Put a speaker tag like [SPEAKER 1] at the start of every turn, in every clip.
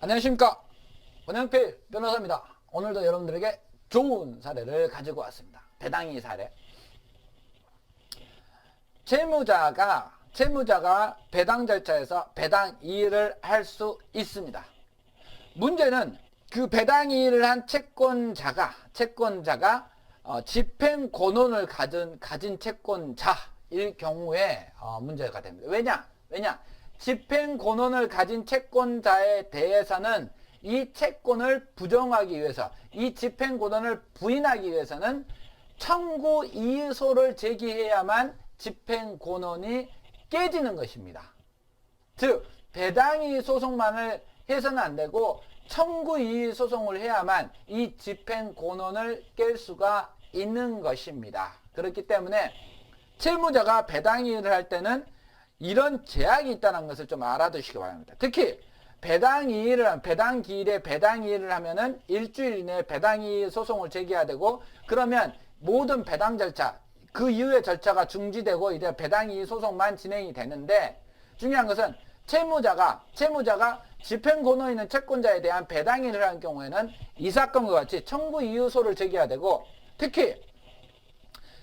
[SPEAKER 1] 안녕하십니까, 원영필 변호사입니다. 오늘도 여러분들에게 좋은 사례를 가지고 왔습니다. 배당이 사례. 채무자가 배당 절차에서 배당 이의를 할 수 있습니다. 문제는 그 배당 이의를 한 채권자가 집행 권한을 가진 채권자일 경우에 문제가 됩니다. 왜냐? 집행 권한을 가진 채권자에 대해서는 이 채권을 부정하기 위해서, 이 집행 권한을 부인하기 위해서는 청구 이의소를 제기해야만 집행 권한이 깨지는 것입니다. 즉, 배당이의 소송만을 해서는 안 되고 청구 이의 소송을 해야만 이 집행 권한을 깰 수가 있는 것입니다. 그렇기 때문에 채무자가 배당 이의를 할 때는 이런 제약이 있다는 것을 좀 알아두시기 바랍니다. 특히 배당 기일에 배당 이의를 하면은 일주일 이내에 배당 이의 소송을 제기해야 되고, 그러면 모든 배당 절차, 그 이후의 절차가 중지되고 이제 배당 이의 소송만 진행이 되는데, 중요한 것은 채무자가 집행 권한 있는 채권자에 대한 배당 이의를 한 경우에는 이 사건과 같이 청구 이의소를 제기해야 되고, 특히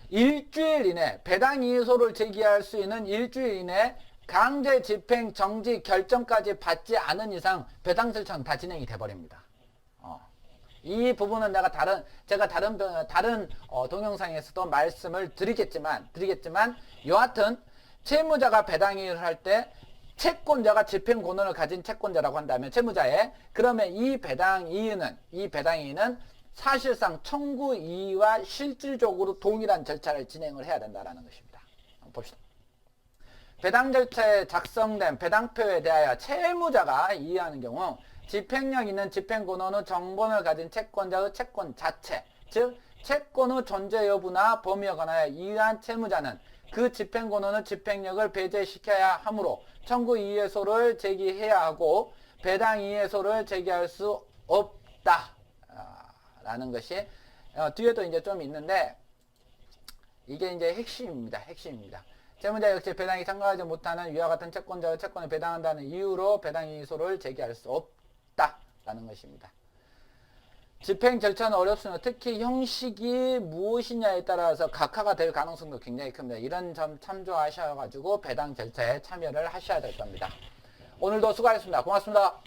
[SPEAKER 1] 일주일 이내 배당 이의소를 제기할 수 있는 일주일 이내 강제 집행 정지 결정까지 받지 않은 이상 배당 절차는 다 진행이 돼 버립니다. 이 부분은 제가 다른 동영상에서도 말씀을 드리겠지만 여하튼 채무자가 배당 이의를 할 때 채권자가 집행 권한을 가진 채권자라고 한다면 채무자에, 그러면 이 배당 이의는 사실상 청구 이의와 실질적으로 동일한 절차를 진행을 해야 된다는 것입니다. 한번 봅시다. 배당 절차에 작성된 배당표에 대하여 채무자가 이의하는 경우 집행력 있는 집행 권한의 정본을 가진 채권자의 채권 자체, 즉 채권의 존재 여부나 범위에 관하여 이의한 채무자는 그 집행 권한의 집행력을 배제시켜야 하므로 청구 이의소를 제기해야 하고 배당 이의소를 제기할 수 없다 라는 것이 뒤에도 이제 좀 있는데, 이게 이제 핵심입니다. 채무자 역시 배당이 참가하지 못하는 위와 같은 채권자의 채권을 배당한다는 이유로 배당 이의소를 제기할 수 없다라는 것입니다. 집행 절차는 어렵습니다. 특히 형식이 무엇이냐에 따라서 각하가 될 가능성도 굉장히 큽니다. 이런 점 참조하셔가지고 배당 절차에 참여를 하셔야 될 겁니다. 오늘도 수고하셨습니다. 고맙습니다.